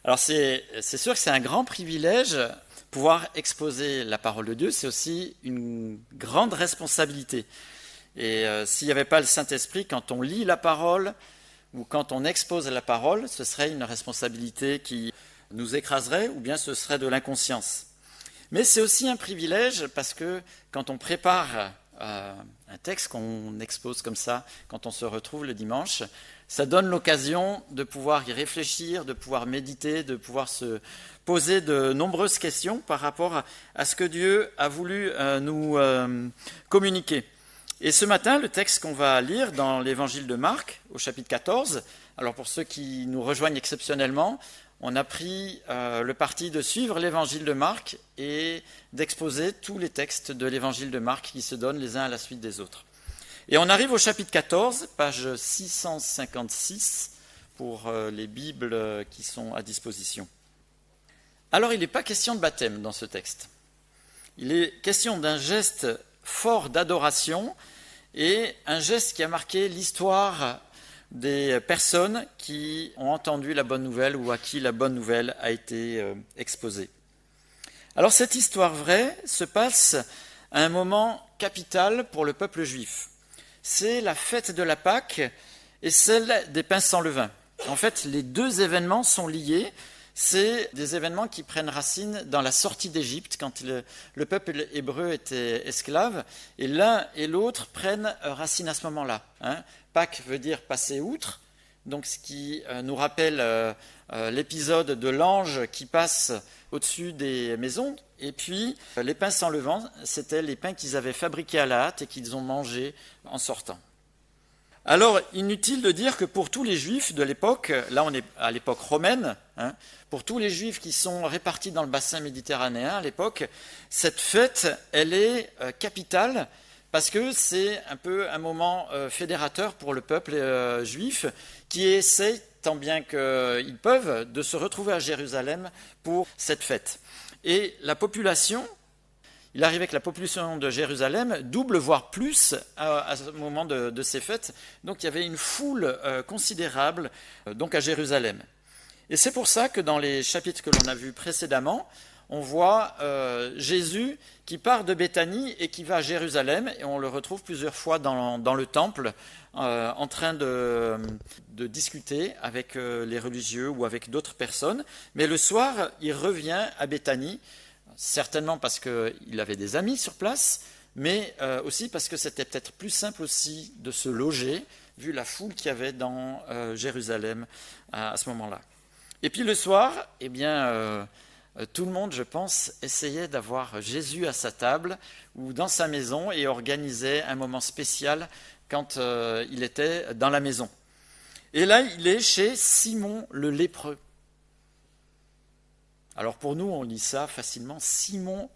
Alors c'est sûr que c'est un grand privilège pouvoir exposer la parole de Dieu, c'est aussi une grande responsabilité. Et s'il n'y avait pas le Saint-Esprit, quand on lit la parole ou quand on expose la parole, ce serait une responsabilité qui nous écraserait ou bien ce serait de l'inconscience. Mais c'est aussi un privilège parce que quand on prépare un texte qu'on expose comme ça, quand on se retrouve le dimanche, ça donne l'occasion de pouvoir y réfléchir, de pouvoir méditer, de pouvoir se poser de nombreuses questions par rapport à ce que Dieu a voulu nous communiquer. Et ce matin, le texte qu'on va lire dans l'évangile de Marc, au chapitre 14, alors pour ceux qui nous rejoignent exceptionnellement, on a pris le parti de suivre l'évangile de Marc et d'exposer tous les textes de l'évangile de Marc qui se donnent les uns à la suite des autres. Et on arrive au chapitre 14, page 656, pour les Bibles qui sont à disposition. Alors il n'est pas question de baptême dans ce texte. Il est question d'un geste fort d'adoration et un geste qui a marqué l'histoire des personnes qui ont entendu la bonne nouvelle ou à qui la bonne nouvelle a été exposée. Alors cette histoire vraie se passe à un moment capital pour le peuple juif. C'est la fête de la Pâque et celle des pains sans levain. En fait, les deux événements sont liés. C'est des événements qui prennent racine dans la sortie d'Égypte, quand le peuple hébreu était esclave, et l'un et l'autre prennent racine à ce moment-là. Pâques veut dire passer outre, donc ce qui nous rappelle l'épisode de l'ange qui passe au-dessus des maisons, et puis les pains sans levain, c'était les pains qu'ils avaient fabriqués à la hâte et qu'ils ont mangés en sortant. Alors, inutile de dire que pour tous les juifs de l'époque, là on est à l'époque romaine, pour tous les juifs qui sont répartis dans le bassin méditerranéen à l'époque, cette fête, elle est capitale parce que c'est un peu un moment fédérateur pour le peuple juif qui essaie, tant bien qu'ils peuvent, de se retrouver à Jérusalem pour cette fête. Et la population, il arrivait que la population de Jérusalem double, voire plus, à ce moment de ces fêtes. Donc il y avait une foule considérable donc à Jérusalem. Et c'est pour ça que dans les chapitres que l'on a vus précédemment, on voit Jésus qui part de Béthanie et qui va à Jérusalem, et on le retrouve plusieurs fois dans le temple, en train de discuter avec les religieux ou avec d'autres personnes. Mais le soir, il revient à Béthanie, certainement parce qu'il avait des amis sur place, mais aussi parce que c'était peut-être plus simple aussi de se loger, vu la foule qu'il y avait dans Jérusalem à ce moment-là. Et puis le soir, eh bien, tout le monde, je pense, essayait d'avoir Jésus à sa table ou dans sa maison et organisait un moment spécial quand il était dans la maison. Et là, il est chez Simon le lépreux. Alors pour nous, on lit ça facilement, Simon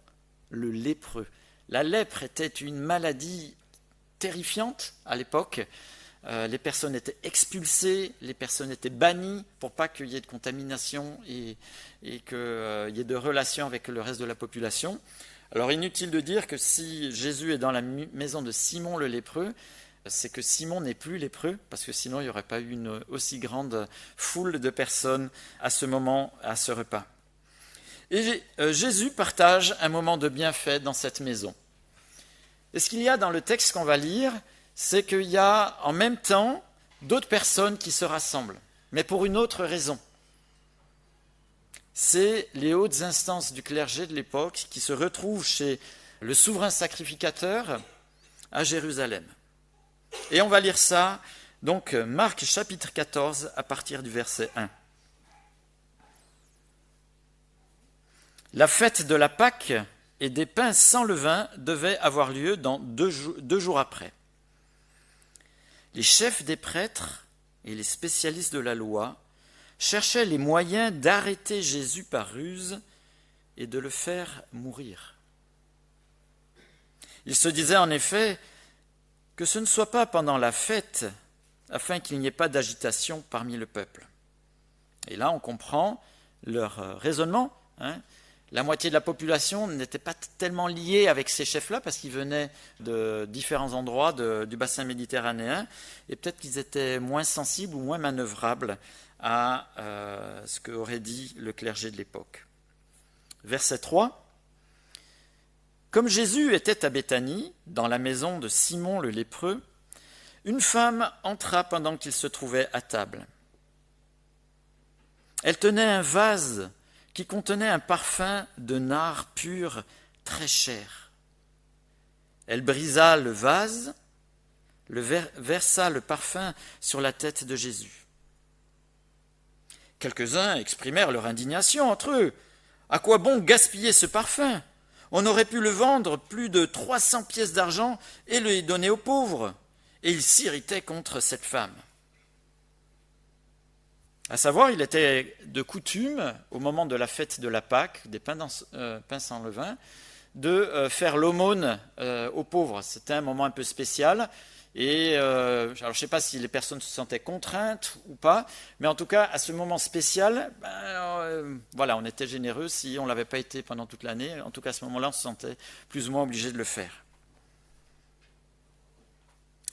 le lépreux. La lèpre était une maladie terrifiante à l'époque. Les personnes étaient expulsées, les personnes étaient bannies pour pas qu'il y ait de contamination et qu'il y ait de relations avec le reste de la population. Alors inutile de dire que si Jésus est dans la maison de Simon le lépreux, c'est que Simon n'est plus lépreux, parce que sinon il n'y aurait pas eu une aussi grande foule de personnes à ce moment, à ce repas. Et Jésus partage un moment de bienfait dans cette maison. Et ce qu'il y a dans le texte qu'on va lire, c'est qu'il y a en même temps d'autres personnes qui se rassemblent, mais pour une autre raison. C'est les hautes instances du clergé de l'époque qui se retrouvent chez le souverain sacrificateur à Jérusalem. Et on va lire ça, donc Marc chapitre 14 à partir du verset 1. La fête de la Pâque et des pains sans levain devait avoir lieu dans 2 jours après. Les chefs des prêtres et les spécialistes de la loi cherchaient les moyens d'arrêter Jésus par ruse et de le faire mourir. Ils se disaient en effet que ce ne soit pas pendant la fête, afin qu'il n'y ait pas d'agitation parmi le peuple. Et là, on comprend leur raisonnement. La moitié de la population n'était pas tellement liée avec ces chefs-là parce qu'ils venaient de différents endroits du bassin méditerranéen et peut-être qu'ils étaient moins sensibles ou moins manœuvrables à ce qu'aurait dit le clergé de l'époque. Verset 3. Comme Jésus était à Béthanie, dans la maison de Simon le lépreux, une femme entra pendant qu'il se trouvait à table. Elle tenait un vase qui contenait un parfum de nard pur très cher. Elle brisa le vase, versa le parfum sur la tête de Jésus. Quelques-uns exprimèrent leur indignation entre eux. À quoi bon gaspiller ce parfum ? On aurait pu le vendre plus de 300 pièces d'argent et le donner aux pauvres. Et ils s'irritaient contre cette femme. À savoir, il était de coutume, au moment de la fête de la Pâque, des pains sans levain, de faire l'aumône aux pauvres. C'était un moment un peu spécial. Et alors, je ne sais pas si les personnes se sentaient contraintes ou pas, mais en tout cas, à ce moment spécial, voilà, on était généreux. Si on ne l'avait pas été pendant toute l'année, en tout cas à ce moment-là, on se sentait plus ou moins obligé de le faire.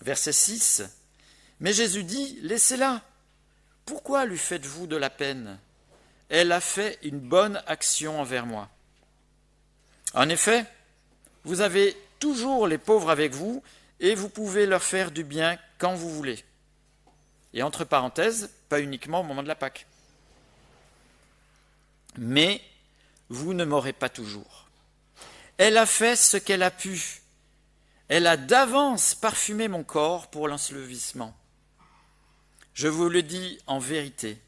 Verset 6. Mais Jésus dit, laissez-la. Pourquoi lui faites-vous de la peine ? Elle a fait une bonne action envers moi. En effet, vous avez toujours les pauvres avec vous et vous pouvez leur faire du bien quand vous voulez. Et entre parenthèses, pas uniquement au moment de la Pâque. Mais vous ne m'aurez pas toujours. Elle a fait ce qu'elle a pu. Elle a d'avance parfumé mon corps pour l'ensevelissement. Je vous le dis en vérité,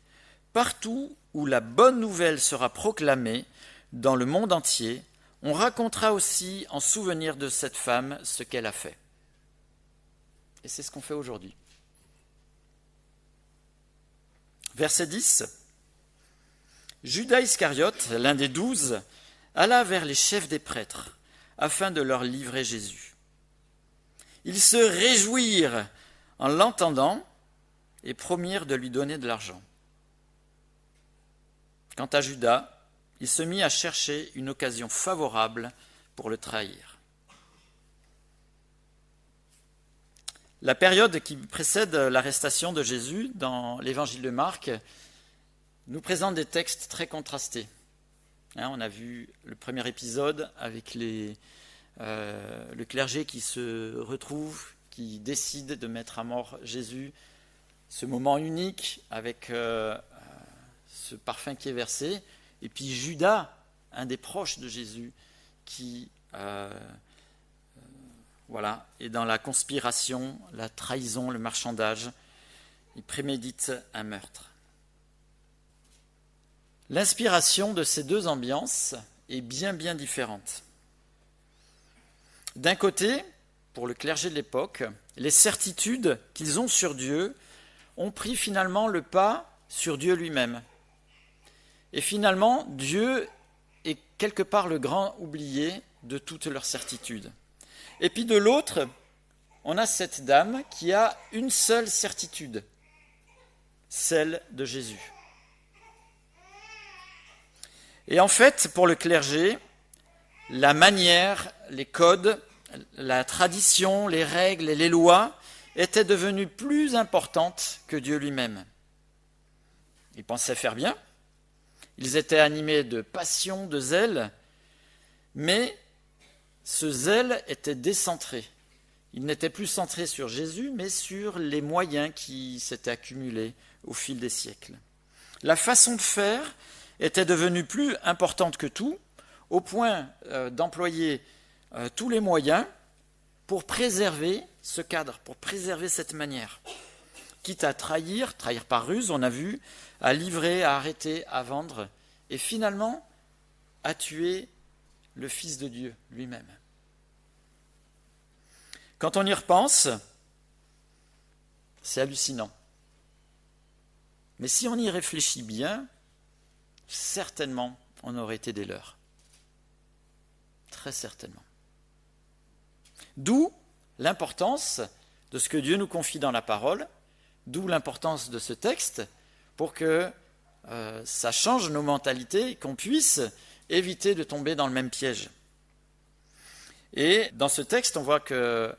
partout où la bonne nouvelle sera proclamée dans le monde entier, on racontera aussi en souvenir de cette femme ce qu'elle a fait. Et c'est ce qu'on fait aujourd'hui. Verset 10. Judas Iscariote, l'un des 12, alla vers les chefs des prêtres afin de leur livrer Jésus. Ils se réjouirent en l'entendant et promirent de lui donner de l'argent. Quant à Judas, il se mit à chercher une occasion favorable pour le trahir. La période qui précède l'arrestation de Jésus dans l'évangile de Marc nous présente des textes très contrastés. On a vu le premier épisode avec le clergé qui se retrouve, qui décide de mettre à mort Jésus. Ce moment unique avec ce parfum qui est versé. Et puis Judas, un des proches de Jésus, qui est dans la conspiration, la trahison, le marchandage. Il prémédite un meurtre. L'inspiration de ces deux ambiances est bien différente. D'un côté, pour le clergé de l'époque, les certitudes qu'ils ont sur Dieu ont pris finalement le pas sur Dieu lui-même. Et finalement, Dieu est quelque part le grand oublié de toutes leurs certitudes. Et puis de l'autre, on a cette dame qui a une seule certitude, celle de Jésus. Et en fait, pour le clergé, la manière, les codes, la tradition, les règles et les lois étaient devenues plus importantes que Dieu lui-même. Ils pensaient faire bien, ils étaient animés de passion, de zèle, mais ce zèle était décentré. Il n'était plus centré sur Jésus, mais sur les moyens qui s'étaient accumulés au fil des siècles. La façon de faire était devenue plus importante que tout, au point d'employer tous les moyens pour préserver ce cadre, pour préserver cette manière. Quitte à trahir par ruse, on a vu, à livrer, à arrêter, à vendre, et finalement à tuer le Fils de Dieu lui-même. Quand on y repense, c'est hallucinant. Mais si on y réfléchit bien, certainement on aurait été des leurs. Très certainement. D'où l'importance de ce que Dieu nous confie dans la parole, d'où l'importance de ce texte, pour que ça change nos mentalités et qu'on puisse éviter de tomber dans le même piège. Et dans ce texte, on voit que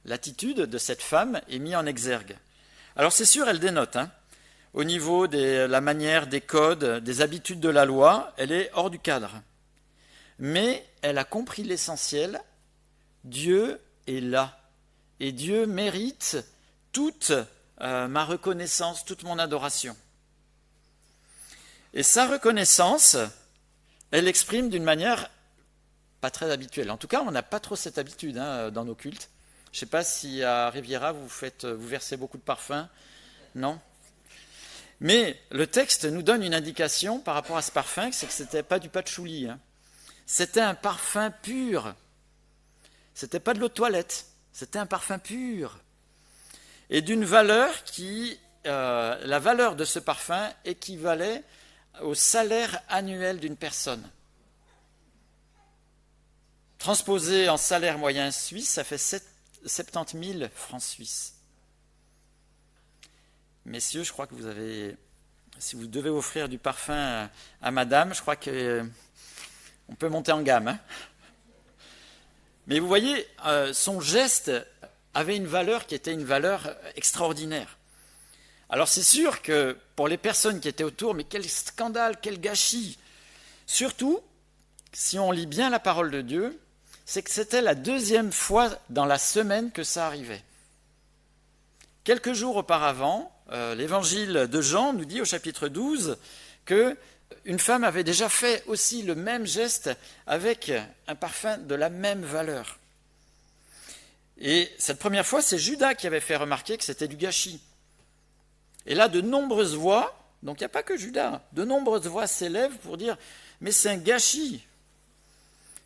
l'attitude de cette femme est mise en exergue. Alors c'est sûr, elle dénote. au niveau de la manière, des codes, des habitudes de la loi, elle est hors du cadre. Mais elle a compris l'essentiel, Dieu est là. Et Dieu mérite toute ma reconnaissance, toute mon adoration. Et sa reconnaissance, elle l'exprime d'une manière pas très habituelle. En tout cas, on n'a pas trop cette habitude dans nos cultes. Je ne sais pas si à Riviera, vous versez beaucoup de parfum. Non ? Mais le texte nous donne une indication par rapport à ce parfum, c'est que ce n'était pas du patchouli. C'était un parfum pur. Ce n'était pas de l'eau de toilette. C'était un parfum pur. Et d'une valeur la valeur de ce parfum équivalait au salaire annuel d'une personne. Transposé en salaire moyen suisse, ça fait 70 000 francs suisses. Messieurs, je crois que si vous devez offrir du parfum à madame, je crois qu'on peut monter en gamme. Mais vous voyez, son geste avait une valeur qui était une valeur extraordinaire. Alors c'est sûr que pour les personnes qui étaient autour, mais quel scandale, quel gâchis. Surtout, si on lit bien la parole de Dieu, c'est que c'était la deuxième fois dans la semaine que ça arrivait. Quelques jours auparavant, l'évangile de Jean nous dit au chapitre 12 qu'une femme avait déjà fait aussi le même geste avec un parfum de la même valeur. Et cette première fois, c'est Judas qui avait fait remarquer que c'était du gâchis. Et là, de nombreuses voix, donc il n'y a pas que Judas, de nombreuses voix s'élèvent pour dire « mais c'est un gâchis ».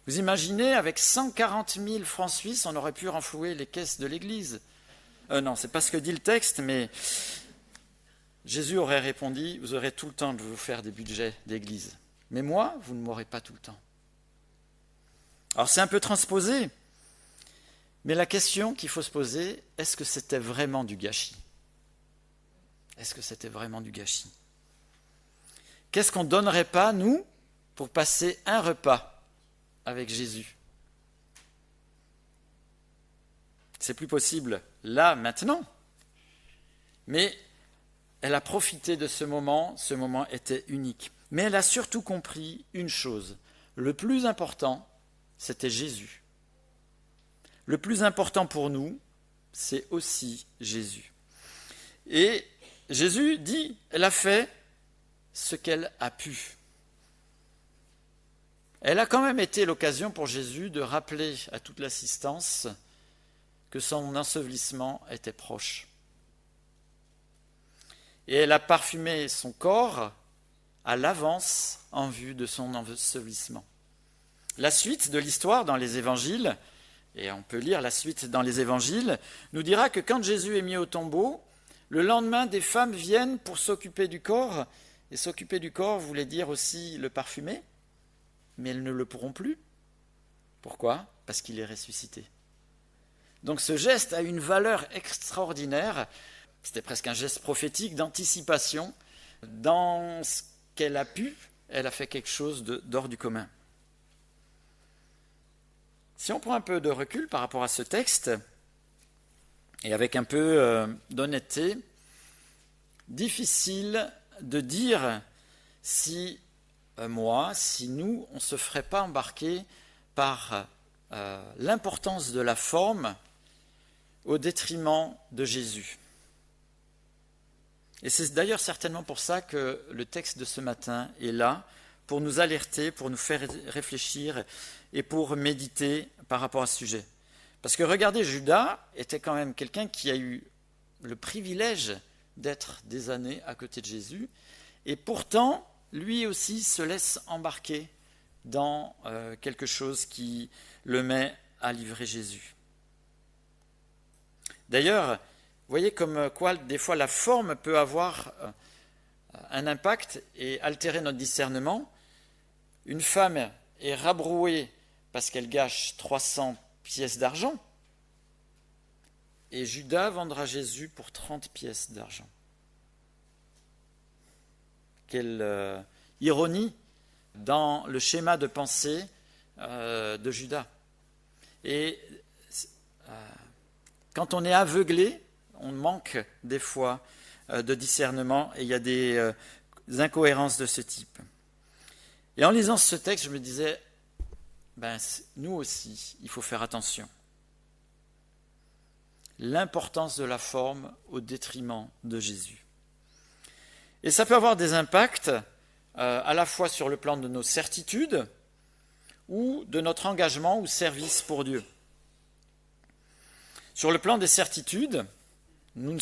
Vous imaginez, avec 140 000 francs suisses, on aurait pu renflouer les caisses de l'Église. Non, ce n'est pas ce que dit le texte, mais Jésus aurait répondu, vous aurez tout le temps de vous faire des budgets d'église. Mais moi, vous ne m'aurez pas tout le temps. Alors c'est un peu transposé, mais la question qu'il faut se poser, est-ce que c'était vraiment du gâchis ? Est-ce que c'était vraiment du gâchis ? Qu'est-ce qu'on ne donnerait pas, nous, pour passer un repas avec Jésus ? C'est plus possible là, maintenant. Mais elle a profité de ce moment était unique. Mais elle a surtout compris une chose. Le plus important, c'était Jésus. Le plus important pour nous, c'est aussi Jésus. Et Jésus dit, elle a fait ce qu'elle a pu. Elle a quand même été l'occasion pour Jésus de rappeler à toute l'assistance que son ensevelissement était proche. Et elle a parfumé son corps à l'avance en vue de son ensevelissement. La suite de l'histoire dans les évangiles, et on peut lire la suite dans les évangiles, nous dira que quand Jésus est mis au tombeau, le lendemain, des femmes viennent pour s'occuper du corps, et s'occuper du corps voulait dire aussi le parfumer, mais elles ne le pourront plus. Pourquoi ? Parce qu'il est ressuscité. Donc ce geste a une valeur extraordinaire. C'était presque un geste prophétique d'anticipation. Dans ce qu'elle a pu, elle a fait quelque chose d'hors du commun. Si on prend un peu de recul par rapport à ce texte, et avec un peu d'honnêteté, difficile de dire si si nous, on ne se ferait pas embarquer par l'importance de la forme au détriment de Jésus. Et c'est d'ailleurs certainement pour ça que le texte de ce matin est là, pour nous alerter, pour nous faire réfléchir et pour méditer par rapport à ce sujet. Parce que regardez, Judas était quand même quelqu'un qui a eu le privilège d'être des années à côté de Jésus, et pourtant, lui aussi se laisse embarquer dans quelque chose qui le met à livrer Jésus. D'ailleurs, vous voyez comme quoi des fois la forme peut avoir un impact et altérer notre discernement. Une femme est rabrouée parce qu'elle gâche 300 pièces d'argent, et Judas vendra Jésus pour 30 pièces d'argent. Quelle ironie dans le schéma de pensée de Judas. Et quand on est aveuglé, on manque des fois de discernement et il y a des incohérences de ce type. Et en lisant ce texte, je me disais, nous aussi, il faut faire attention. L'importance de la forme au détriment de Jésus. Et ça peut avoir des impacts à la fois sur le plan de nos certitudes ou de notre engagement ou service pour Dieu. Sur le plan des certitudes, nous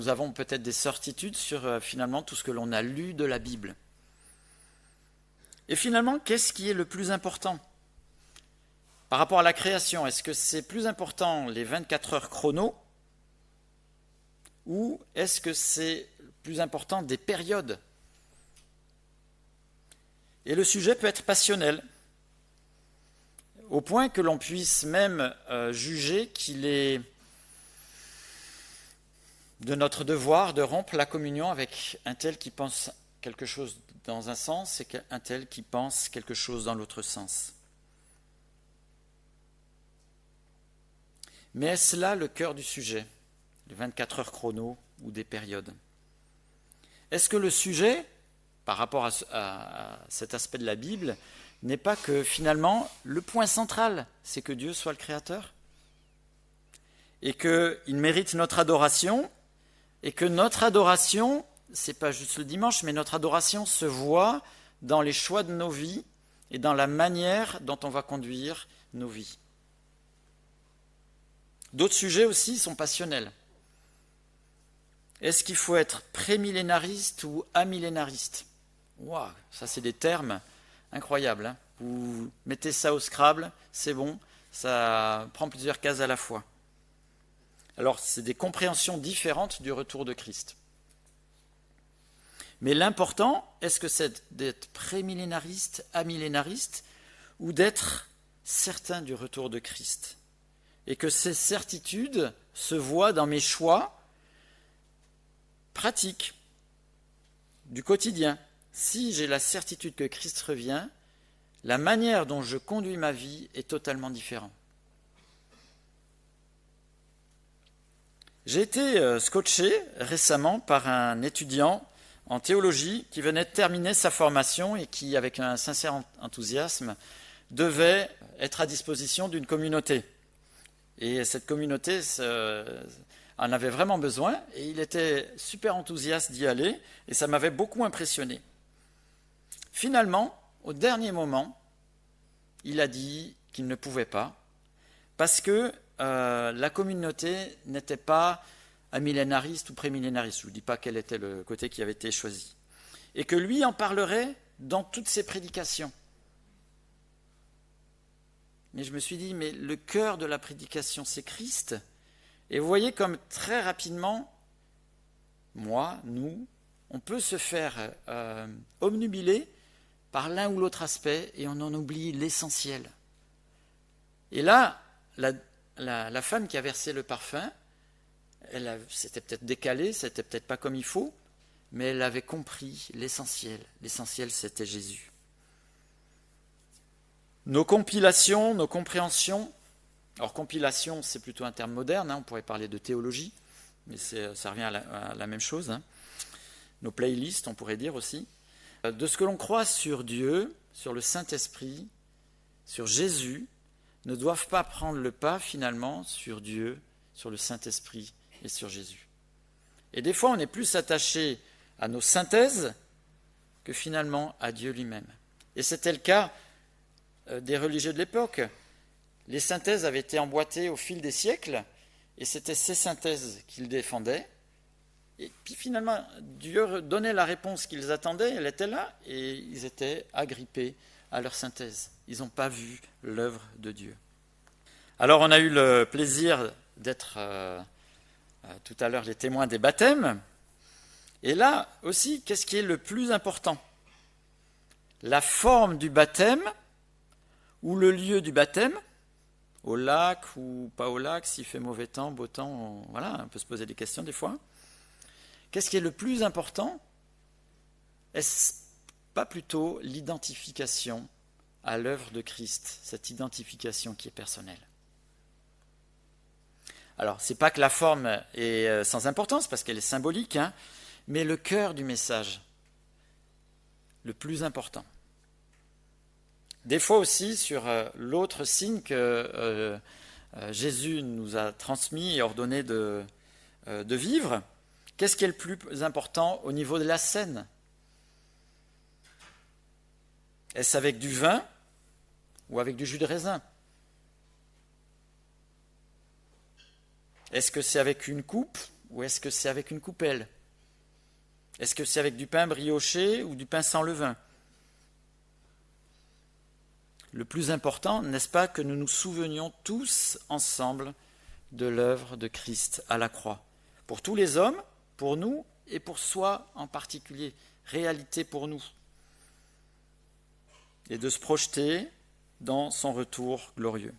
avons peut-être des certitudes sur finalement tout ce que l'on a lu de la Bible. Et finalement, qu'est-ce qui est le plus important ? Par rapport à la création, est-ce que c'est plus important les 24 heures chrono ou est-ce que c'est plus important des périodes ? Et le sujet peut être passionnel, au point que l'on puisse même juger qu'il est de notre devoir de rompre la communion avec un tel qui pense quelque chose dans un sens et un tel qui pense quelque chose dans l'autre sens. Mais est-ce là le cœur du sujet, les 24 heures chrono ou des périodes ? Est-ce que le sujet, par rapport à cet aspect de la Bible, n'est pas que finalement le point central, c'est que Dieu soit le Créateur et qu'il mérite notre adoration et que notre adoration, c'est pas juste le dimanche, mais notre adoration se voit dans les choix de nos vies et dans la manière dont on va conduire nos vies. D'autres sujets aussi sont passionnels. Est-ce qu'il faut être prémillénariste ou amillénariste ? Waouh, ça c'est des termes incroyables. Hein. Vous mettez ça au Scrabble, c'est bon, ça prend plusieurs cases à la fois. Alors c'est des compréhensions différentes du retour de Christ. Mais l'important, est-ce que c'est d'être prémillénariste, amillénariste, ou d'être certain du retour de Christ ? Et que ces certitudes se voient dans mes choix pratiques du quotidien. Si j'ai la certitude que Christ revient, la manière dont je conduis ma vie est totalement différente. J'ai été scotché récemment par un étudiant en théologie qui venait de terminer sa formation et qui, avec un sincère enthousiasme, devait être à disposition d'une communauté. Et cette communauté en avait vraiment besoin et il était super enthousiaste d'y aller et ça m'avait beaucoup impressionné. Finalement, au dernier moment, il a dit qu'il ne pouvait pas parce que la communauté n'était pas amillénariste ou prémillénariste. Je ne vous dis pas quel était le côté qui avait été choisi. Et que lui en parlerait dans toutes ses prédications. Mais je me suis dit, mais le cœur de la prédication, c'est Christ. Et vous voyez comme très rapidement, nous, on peut se faire obnubiler par l'un ou l'autre aspect et on en oublie l'essentiel. Et là, la femme qui a versé le parfum, c'était peut-être décalé, c'était peut-être pas comme il faut, mais elle avait compris l'essentiel. L'essentiel, c'était Jésus. Nos compilations, nos compréhensions, alors compilation, c'est plutôt un terme moderne, on pourrait parler de théologie, mais ça revient à la même chose. Nos playlists, on pourrait dire aussi. De ce que l'on croit sur Dieu, sur le Saint-Esprit, sur Jésus, ne doivent pas prendre le pas finalement sur Dieu, sur le Saint-Esprit et sur Jésus. Et des fois, on est plus attaché à nos synthèses que finalement à Dieu lui-même. Et c'était le cas des religieux de l'époque. Les synthèses avaient été emboîtées au fil des siècles, et c'était ces synthèses qu'ils défendaient. Et puis finalement, Dieu donnait la réponse qu'ils attendaient, elle était là, et ils étaient agrippés à leur synthèse. Ils n'ont pas vu l'œuvre de Dieu. Alors on a eu le plaisir d'être tout à l'heure les témoins des baptêmes. Et là aussi, qu'est-ce qui est le plus important ? La forme du baptême ou le lieu du baptême, au lac ou pas au lac, s'il fait mauvais temps, beau temps, voilà, on peut se poser des questions des fois. Qu'est-ce qui est le plus important ? Est-ce pas plutôt l'identification à l'œuvre de Christ, cette identification qui est personnelle ? Alors, c'est pas que la forme est sans importance, parce qu'elle est symbolique, hein, mais le cœur du message, le plus important. Des fois aussi, sur l'autre signe que Jésus nous a transmis et ordonné de vivre, qu'est-ce qui est le plus important au niveau de la scène? Est-ce avec du vin ou avec du jus de raisin? Est-ce que c'est avec une coupe ou est-ce que c'est avec une coupelle? Est-ce que c'est avec du pain brioché ou du pain sans levain? Le plus important, n'est-ce pas, que nous nous souvenions tous ensemble de l'œuvre de Christ à la croix. Pour tous les hommes, pour nous et pour soi en particulier. Réalité pour nous. Et de se projeter dans son retour glorieux.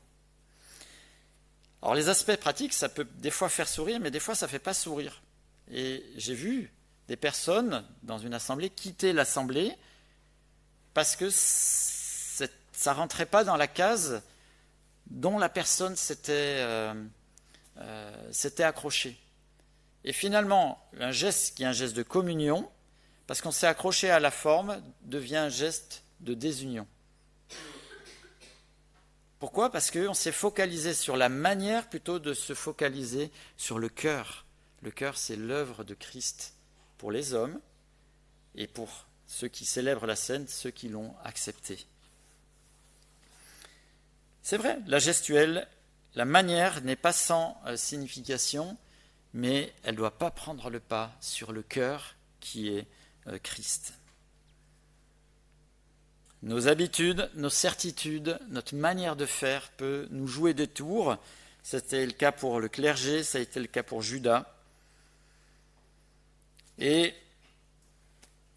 Alors les aspects pratiques, ça peut des fois faire sourire, mais des fois ça ne fait pas sourire. Et j'ai vu des personnes dans une assemblée quitter l'assemblée parce que ça ne rentrait pas dans la case dont la personne s'était accrochée. Et finalement, un geste qui est un geste de communion, parce qu'on s'est accroché à la forme, devient un geste de désunion. Pourquoi ? Parce qu'on s'est focalisé sur la manière plutôt de se focaliser sur le cœur. Le cœur, c'est l'œuvre de Christ pour les hommes et pour ceux qui célèbrent la scène, ceux qui l'ont accepté. C'est vrai, la gestuelle, la manière n'est pas sans signification, mais elle ne doit pas prendre le pas sur le cœur qui est Christ. Nos habitudes, nos certitudes, notre manière de faire peut nous jouer des tours. C'était le cas pour le clergé, ça a été le cas pour Judas. Et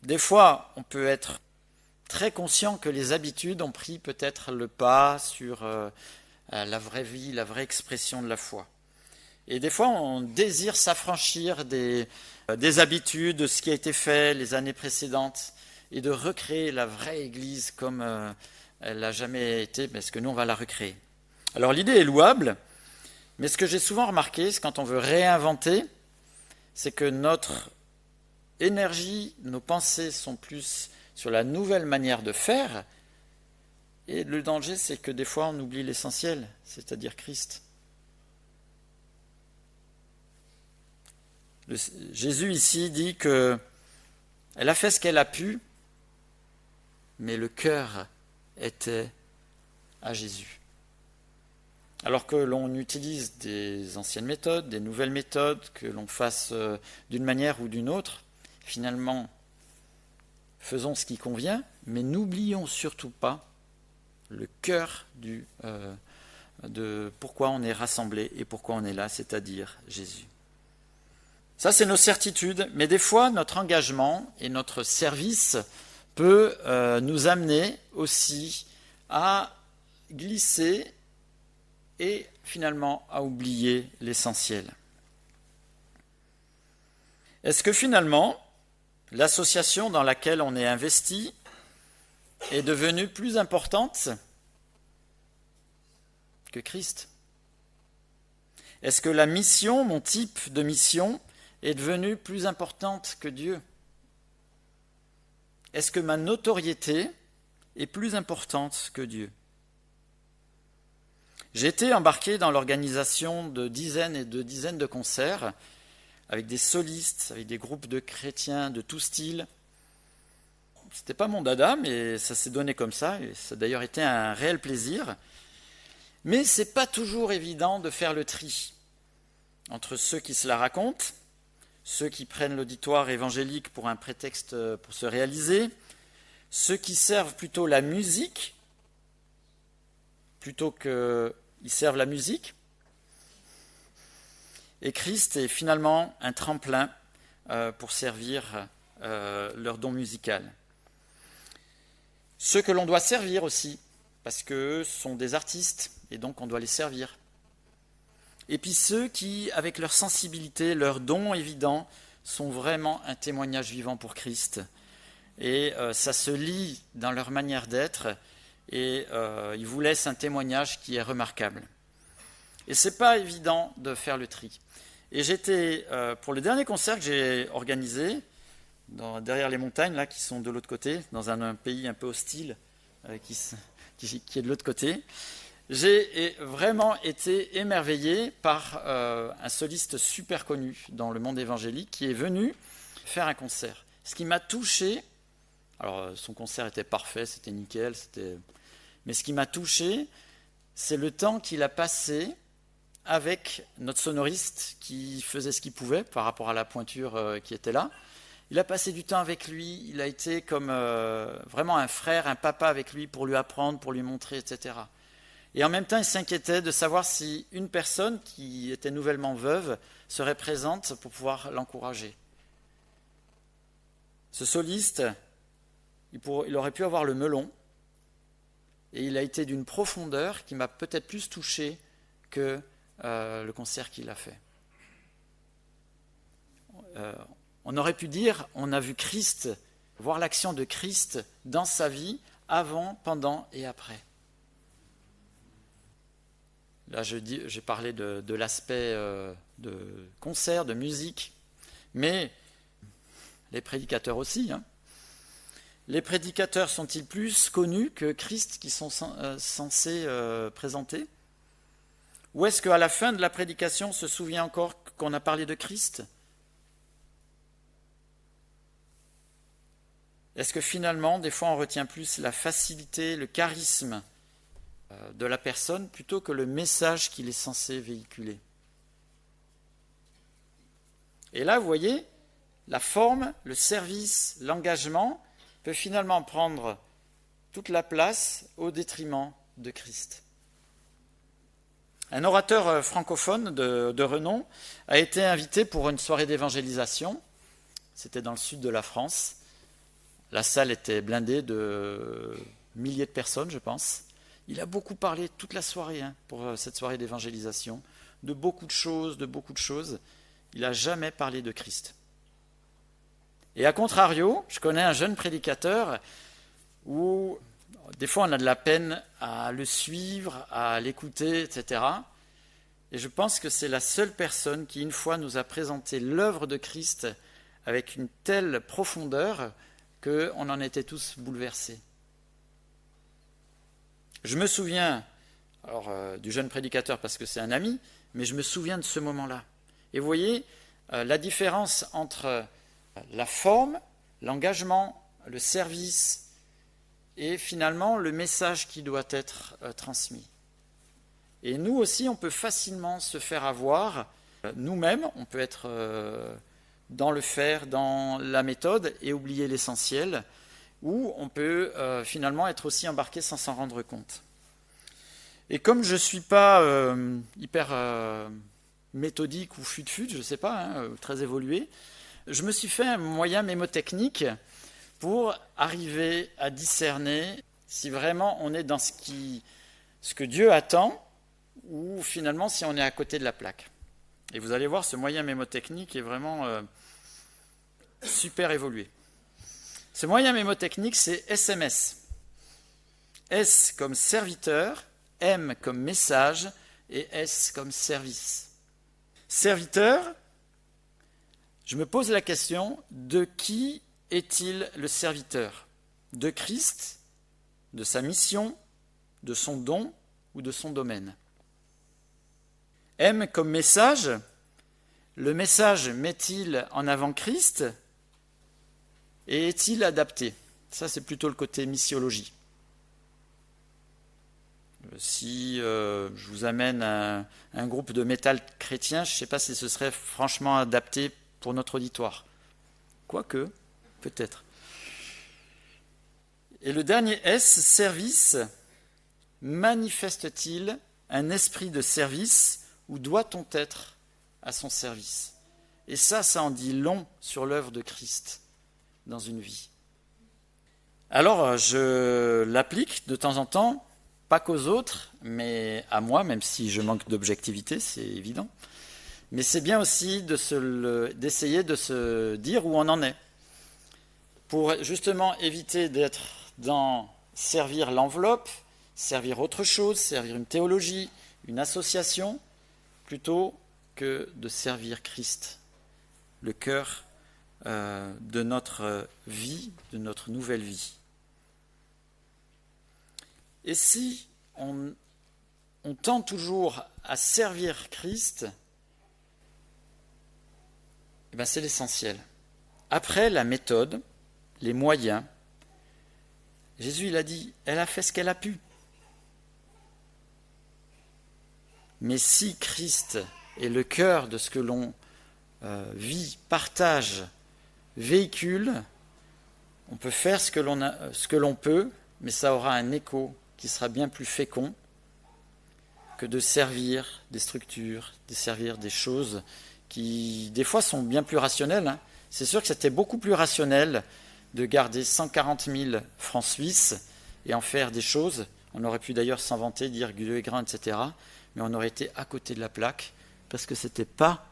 des fois, on peut être très conscient que les habitudes ont pris peut-être le pas sur la vraie vie, la vraie expression de la foi. Et des fois, on désire s'affranchir des habitudes, de ce qui a été fait les années précédentes, et de recréer la vraie Église comme elle n'a jamais été, parce que nous, on va la recréer. Alors l'idée est louable, mais ce que j'ai souvent remarqué, c'est quand on veut réinventer, c'est que notre énergie, nos pensées sont plus sur la nouvelle manière de faire, et le danger, c'est que des fois, on oublie l'essentiel, c'est-à-dire Christ. Jésus ici dit qu'elle a fait ce qu'elle a pu, mais le cœur était à Jésus. Alors que l'on utilise des anciennes méthodes, des nouvelles méthodes, que l'on fasse d'une manière ou d'une autre, finalement, faisons ce qui convient, mais n'oublions surtout pas le cœur de pourquoi on est rassemblés et pourquoi on est là, c'est-à-dire Jésus. Ça, c'est nos certitudes, mais des fois, notre engagement et notre service peut nous amener aussi à glisser et finalement à oublier l'essentiel. Est-ce que finalement, l'association dans laquelle on est investi est devenue plus importante que Christ ? Est-ce que la mission, mon type de mission, est devenue plus importante que Dieu ? Est-ce que ma notoriété est plus importante que Dieu ? J'ai été embarqué dans l'organisation de dizaines et de dizaines de concerts avec des solistes, avec des groupes de chrétiens de tout style. C'était pas mon dada, mais ça s'est donné comme ça, et ça a d'ailleurs été un réel plaisir. Mais c'est pas toujours évident de faire le tri entre ceux qui se la racontent, ceux qui prennent l'auditoire évangélique pour un prétexte pour se réaliser, ceux qui servent plutôt la musique, plutôt qu'ils servent la musique. Et Christ est finalement un tremplin pour servir leur don musical. Ceux que l'on doit servir aussi, parce qu'eux sont des artistes, et donc on doit les servir. Et puis ceux qui, avec leur sensibilité, leur don évident, sont vraiment un témoignage vivant pour Christ. Et ça se lit dans leur manière d'être, et ils vous laissent un témoignage qui est remarquable. Et c'est pas évident de faire le tri. Et j'étais, pour le dernier concert que j'ai organisé, derrière les montagnes, là, qui sont de l'autre côté, dans un pays un peu hostile, qui est de l'autre côté, j'ai vraiment été émerveillé par un soliste super connu dans le monde évangélique qui est venu faire un concert. Ce qui m'a touché, alors son concert était parfait, c'était nickel, mais ce qui m'a touché, c'est le temps qu'il a passé avec notre sonoriste qui faisait ce qu'il pouvait par rapport à la pointure qui était là. Il a passé du temps avec lui, il a été comme vraiment un frère, un papa avec lui pour lui apprendre, pour lui montrer, etc. Et en même temps, il s'inquiétait de savoir si une personne qui était nouvellement veuve serait présente pour pouvoir l'encourager. Ce soliste, il aurait pu avoir le melon, et il a été d'une profondeur qui m'a peut-être plus touché que le concert qu'il a fait. On aurait pu dire, on a vu Christ, voir l'action de Christ dans sa vie, avant, pendant et après. Là, j'ai parlé de l'aspect de concert, de musique, mais les prédicateurs aussi. Les prédicateurs sont-ils plus connus que Christ qui sont censés présenter? Ou est-ce qu'à la fin de la prédication, on se souvient encore qu'on a parlé de Christ? Est-ce que finalement, des fois, on retient plus la facilité, le charisme de la personne plutôt que le message qu'il est censé véhiculer? Et là, vous voyez, la forme, le service, l'engagement peut finalement prendre toute la place au détriment de Christ. Un orateur francophone de renom a été invité pour une soirée d'évangélisation. C'était dans le sud de la France. La salle était blindée de milliers de personnes, je pense. Il a beaucoup parlé toute la soirée pour cette soirée d'évangélisation, de beaucoup de choses. Il n'a jamais parlé de Christ. Et à contrario, je connais un jeune prédicateur où des fois on a de la peine à le suivre, à l'écouter, etc. Et je pense que c'est la seule personne qui une fois nous a présenté l'œuvre de Christ avec une telle profondeur qu'on en était tous bouleversés. Je me souviens du jeune prédicateur parce que c'est un ami, mais je me souviens de ce moment-là. Et vous voyez la différence entre la forme, l'engagement, le service et finalement le message qui doit être transmis. Et nous aussi, on peut facilement se faire avoir. Nous-mêmes, on peut être dans le faire, dans la méthode et oublier l'essentiel, ou on peut finalement être aussi embarqué sans s'en rendre compte. Et comme je ne suis pas hyper méthodique ou fut-fut, je ne sais pas, très évolué, je me suis fait un moyen mémotechnique pour arriver à discerner si vraiment on est dans ce que Dieu attend ou finalement si on est à côté de la plaque. Et vous allez voir, ce moyen mémotechnique est vraiment super évolué. Ce moyen mémotechnique, c'est SMS. S comme serviteur, M comme message et S comme service. Serviteur, je me pose la question, de qui est-il le serviteur? De Christ, de sa mission, de son don ou de son domaine? M comme message, le message met-il en avant Christ et est-il adapté? Ça, c'est plutôt le côté missiologie. Si je vous amène un groupe de métal chrétien, je ne sais pas si ce serait franchement adapté pour notre auditoire. Quoique, peut-être. Et le dernier S, service, manifeste-t-il un esprit de service ou doit-on être à son service? Et ça en dit long sur l'œuvre de Christ dans une vie. Alors, je l'applique de temps en temps, pas qu'aux autres, mais à moi, même si je manque d'objectivité, c'est évident. Mais c'est bien aussi d'essayer de se dire où on en est, pour justement éviter d'être dans servir l'enveloppe, servir autre chose, servir une théologie, une association, plutôt que de servir Christ, le cœur de notre vie, de notre nouvelle vie. Et si on tend toujours à servir Christ, eh bien c'est l'essentiel. Après, la méthode, les moyens, Jésus il a dit, elle a fait ce qu'elle a pu. Mais si Christ est le cœur de ce que l'on vit, partage, véhicule, on peut faire ce que l'on peut, mais ça aura un écho qui sera bien plus fécond que de servir des structures, de servir des choses qui, des fois, sont bien plus rationnelles. Hein. C'est sûr que c'était beaucoup plus rationnel de garder 140 000 francs suisses et en faire des choses. On aurait pu d'ailleurs s'en vanter, dire gueux et grain, etc. Mais on aurait été à côté de la plaque parce que ce n'était pas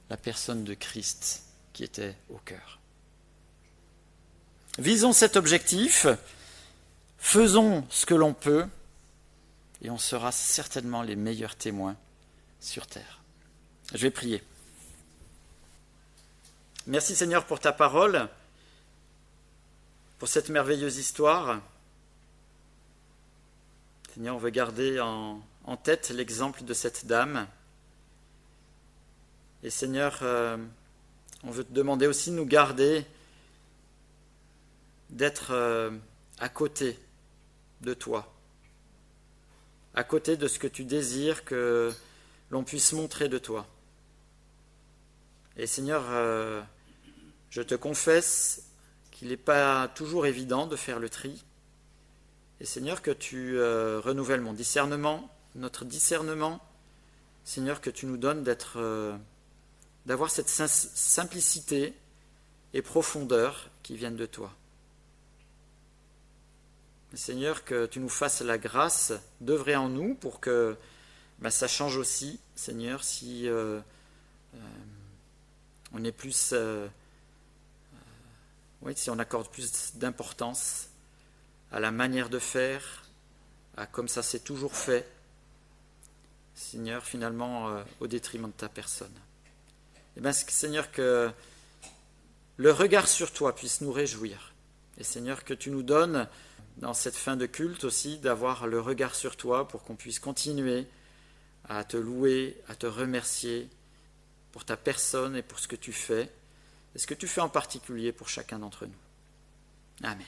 la personne de Christ qui était au cœur. Visons cet objectif, faisons ce que l'on peut et on sera certainement les meilleurs témoins sur terre. Je vais prier. Merci Seigneur pour ta parole, pour cette merveilleuse histoire. Seigneur, on veut garder en tête l'exemple de cette dame. Et Seigneur, on veut te demander aussi de nous garder, d'être à côté de toi, à côté de ce que tu désires que l'on puisse montrer de toi. Et Seigneur, je te confesse qu'il n'est pas toujours évident de faire le tri. Et Seigneur, que tu renouvelles mon discernement, notre discernement. Seigneur, que tu nous donnes d'avoir cette simplicité et profondeur qui viennent de toi. Seigneur, que tu nous fasses la grâce d'œuvrer en nous pour que ça change aussi, Seigneur, si on est plus, si on accorde plus d'importance à la manière de faire, à comme ça c'est toujours fait, Seigneur, finalement au détriment de ta personne. Et bien, Seigneur, que le regard sur toi puisse nous réjouir. Et Seigneur, que tu nous donnes dans cette fin de culte aussi d'avoir le regard sur toi pour qu'on puisse continuer à te louer, à te remercier pour ta personne et pour ce que tu fais, et ce que tu fais en particulier pour chacun d'entre nous. Amen.